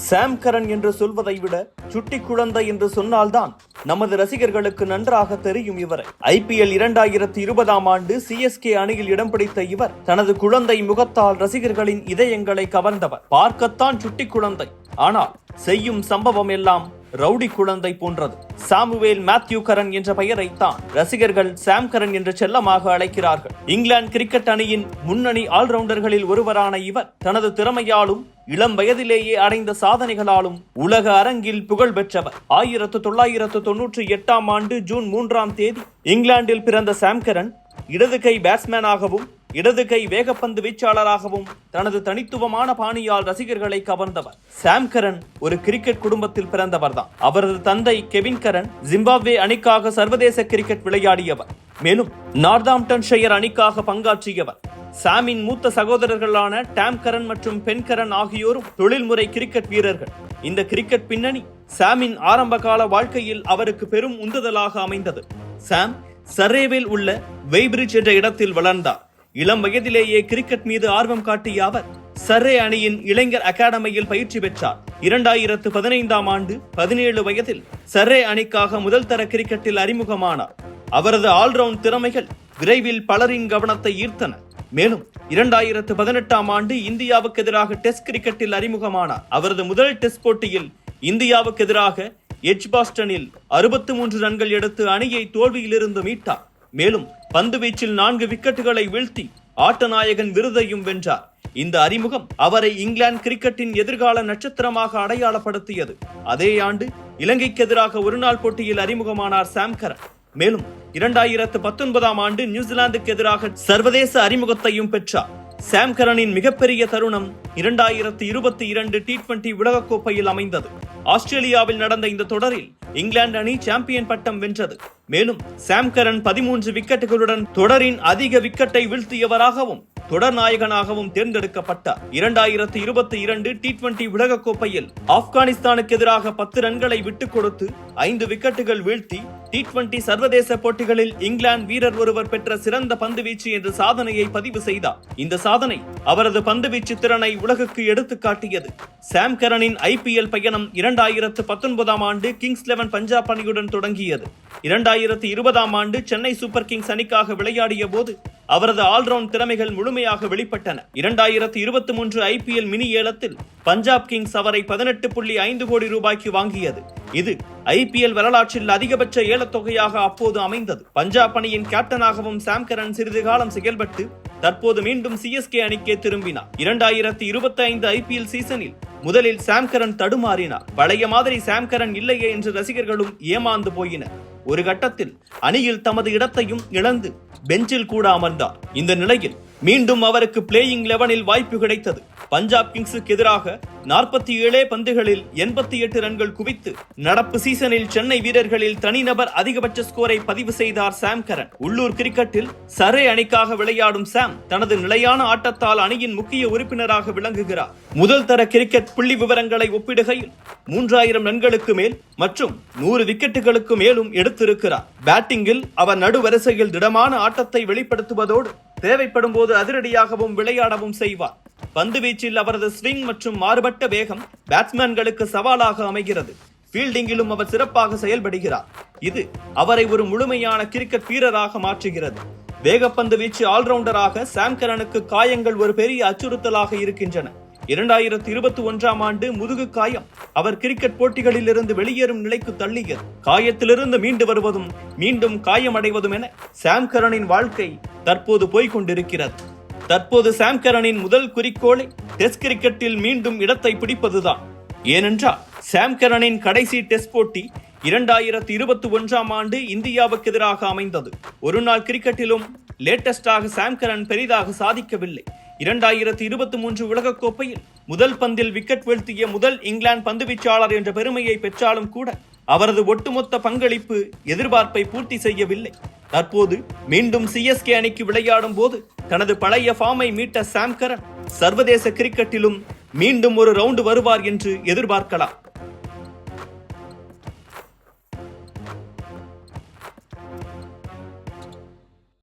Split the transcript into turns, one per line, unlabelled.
சாம் கரன் என்று சொல்வதை விட சுட்டி குழந்தை என்று சொன்னால்தான் நமது ரசிகர்களுக்கு நன்றாக தெரியும் இவரை. IPL 2020 ஆண்டு CSK அணியில் இடம் பிடித்த இவர் தனது குழந்தை முகத்தால் ரசிகர்களின் இதயங்களை கவர்ந்தவர். பார்க்கத்தான் சுட்டி குழந்தை, ஆனால் செய்யும் சம்பவம் எல்லாம் ரவுடி குழந்தை போன்றது. சாமுவேல் மேத்யூ கரன் என்ற பெயரைத்தான் ரசிகர்கள் சாம் கரன் என்று செல்லமாக அழைக்கிறார்கள். இங்கிலாந்து கிரிக்கெட் அணியின் முன்னணி ஆல்ரவுண்டர்களில் ஒருவரான இவர் தனது திறமையாலும் இளம் வயதிலேயே அடைந்த சாதனைகளாலும் உலக அரங்கில் புகழ் பெற்றவர். 1998 ஆண்டு ஜூன் 3 இங்கிலாந்தில் பிறந்த சாம் கரன் இடது கை பேட்ஸ்மேனாகவும் இடது கை வேகப்பந்து வீச்சாளராகவும் தனது தனித்துவமான பாணியால் ரசிகர்களை கவர்ந்தவர். சாம் கரன் ஒரு கிரிக்கெட் குடும்பத்தில் பிறந்தவர்தான். அவரது தந்தை கெவின் கரன் ஜிம்பாப்வே அணிக்காக சர்வதேச கிரிக்கெட் விளையாடியவர். மேலும் நார்தாம்ப்டன்ஷயர் அணிக்காக பங்காற்றியவர். சாமின் மூத்த சகோதரர்களான டாம் கரன் மற்றும் பென் கரன் ஆகியோரும் தொழில்முறை கிரிக்கெட் வீரர்கள். இந்த கிரிக்கெட் பின்னணி சாமின் ஆரம்ப கால வாழ்க்கையில் அவருக்கு பெரும் உந்துதலாக அமைந்தது. சாம் சர்ரேவில் உள்ள வெய்பிரிட்ஜ் என்ற இடத்தில் வளர்ந்தார். இளம் வயதிலேயே கிரிக்கெட் மீது ஆர்வம் காட்டிய அவர் சர்ரே அணியின் இளைஞர் அகாடமியில் பயிற்சி பெற்றார். 2015 ஆண்டு 17 வயதில் சர்ரே அணிக்காக முதல் தர கிரிக்கெட்டில் அறிமுகமானார். அவரது ஆல்ரவுண்ட் திறமைகள் விரைவில் பலரின் கவனத்தை ஈர்த்தன. மேலும் 2018 ஆண்டு இந்தியாவுக்கு எதிராக டெஸ்ட் கிரிக்கெட்டில் அறிமுகமானார். அவரது முதல் டெஸ்ட் போட்டியில் இந்தியாவுக்கு எதிராக எட்ஜ்பாஸ்டனில் 63 ரன்கள் எடுத்து அணியை தோல்வியிலிருந்து மீட்டார். மேலும் பந்து வீச்சில் 4 விக்கெட்டுகளை வீழ்த்தி ஆட்டநாயகன் விருதையும் வென்றார். இந்த அறிமுகம் அவரை இங்கிலாந்து கிரிக்கெட்டின் எதிர்கால நட்சத்திரமாக அடையாளப்படுத்தியது. அதே ஆண்டு இலங்கைக்கு எதிராக ஒருநாள் போட்டியில் அறிமுகமானார் சாம் கரன். மேலும் 2019 ஆண்டு நியூசிலாந்துக்கு எதிராக சர்வதேச அறிமுகத்தையும் பெற்றார். சாம் கரனின் மிகப்பெரிய தருணம் 2022 T20 உலகக்கோப்பையில் அமைந்தது. ஆஸ்திரேலியாவில் நடந்த இந்த தொடரில் இங்கிலாந்து அணி சாம்பியன் பட்டம் வென்றது. மேலும் சாம் கரன் 13 விக்கெட்டுகளுடன் தொடரின் அதிக விக்கெட்டை வீழ்த்தியவராகவும் தொடர் நாயகனாகவும் தேர்ந்தெடுக்கப்பட்டார். 2022 T20 உலகக்கோப்பையில் ஆப்கானிஸ்தானுக்கு எதிராக 10 ரன்களை விட்டுக் கொடுத்து 5 விக்கெட்டுகள் வீழ்த்தி T20 சர்வதேச போட்டிகளில் இங்கிலாந்து வீரர் ஒருவர் பெற்ற சிறந்த பந்து வீச்சு என்ற சாதனையை பதிவு செய்தார். இந்த சாதனை அவரது பந்து வீச்சு திறனை உலகுக்கு எடுத்து காட்டியது. சாம் கரனின் IPL பயணம் 2019 ஆண்டு கிங்ஸ் 11 பஞ்சாப் அணியுடன் தொடங்கியது. 2020 ஆண்டு சென்னை சூப்பர் கிங்ஸ் அணிக்காக விளையாடிய போது அவரது ஆல்ரவுண்ட் திறமைகள் முழுமையாக வெளிப்பட்டன. 2023 IPL மினி ஏலத்தில் பஞ்சாப் கிங்ஸ் அவரை 18.5 கோடி ரூபாய்க்கு வாங்கியது. இது IPL வரலாற்றில் அதிகபட்ச ஏலத்தொகையாக அப்போது அமைந்தது. பஞ்சாப் அணியின் கேப்டனாகவும் சாம் கரன் சிறிது காலம் செயல்பட்டு தற்போது மீண்டும் CSK அணிக்கே திரும்பினார். 2025 IPL சீசனில் முதலில் சாம் கரன் தடுமாறினார். பழைய மாதிரி சாம் கரன் இல்லையே என்று ரசிகர்களும் ஏமாந்து போயினர். ஒரு கட்டத்தில் அணியில் தமது இடத்தையும் இழந்து பெஞ்சில் கூட அமர்ந்தார். இந்த நிலையில் மீண்டும் அவருக்கு பிளேயிங் 11 வாய்ப்பு கிடைத்தது. பஞ்சாப் கிங்ஸுக்கு எதிராக 47 பந்துகளில் 88 ரன்கள் குவித்து நடப்பு சீசனில் சென்னை வீரர்களில் தனிநபர் அதிகபட்ச ஸ்கோரை பதிவு செய்தார் சாம் கரன். உள்ளூர் கிரிக்கெட்டில் சர்ரே அணிக்காக விளையாடும் சாம் தனது நிலையான ஆட்டத்தால் அணியின் முக்கிய உறுப்பினராக விளங்குகிறார். முதல் தர கிரிக்கெட் புள்ளி விவரங்களை ஒப்பிடுகையில் 3000 ரன்களுக்கு மேல் மற்றும் 100 விக்கெட்டுகளுக்கு மேலும் எடுத்திருக்கிறார். பேட்டிங்கில் அவர் நடுவரிசையில் திடமான ஆட்டத்தை வெளிப்படுத்துவதோடு தேவைப்படும் போது அதிரடியாகவும் விளையாடவும் செய்வார். பந்து வீச்சில் அவரது ஸ்விங் மற்றும் மாறுபட்ட வேகம் பேட்ஸ்மேன்களுக்கு சவாலாக அமைகிறது. ஃபீல்டிங்கிலும் அவர் சிறப்பாக செயல்படுகிறார். இது அவரை ஒரு முழுமையான கிரிக்கெட் வீரராக மாற்றுகிறது. வேகப்பந்து வீச்சு ஆல்ரவுண்டராக சாம் கரனுக்கு காயங்கள் ஒரு பெரிய அச்சுறுத்தலாக இருக்கின்றன. 2021 ஆண்டு முதுகு காயம் அவர் கிரிக்கெட் போட்டிகளில் இருந்து வெளியேறும் நிலைக்கு தள்ளியது. காயத்திலிருந்து மீண்டு வருவதும் மீண்டும் காயமடைவதும் என சாம் கரனின் வாழ்க்கை தற்போது போய்கொண்டிருக்கிறது. தற்போது சாம் கரனின் முதல் குறிக்கோளை டெஸ்ட் கிரிக்கெட்டில் மீண்டும் இடத்தை பிடிப்பதுதான். ஏனென்றால் சாம் கரனின் கடைசி டெஸ்ட் போட்டி 2021 ஆண்டு இந்தியாவுக்கு எதிராக அமைந்தது. ஒரு நாள் கிரிக்கெட்டிலும் லேட்டஸ்டாக சாம் கரன் பெரிதாக சாதிக்கவில்லை. 2023 உலகக்கோப்பையில் முதல் பந்தில் விக்கெட் வீழ்த்திய முதல் இங்கிலாந்து பந்துவீச்சாளர் என்ற பெருமையை பெற்றாலும் கூட அவரது ஒட்டுமொத்த பங்களிப்பு எதிர்பார்ப்பை பூர்த்தி செய்யவில்லை. தற்போது மீண்டும் CSK அணிக்கு விளையாடும் போது தனது பழைய ஃபார்மை மீட்ட சாம் கரன் சர்வதேச கிரிக்கெட்டிலும் மீண்டும் ஒரு ரவுண்டு வருவார் என்று எதிர்பார்க்கலாம்.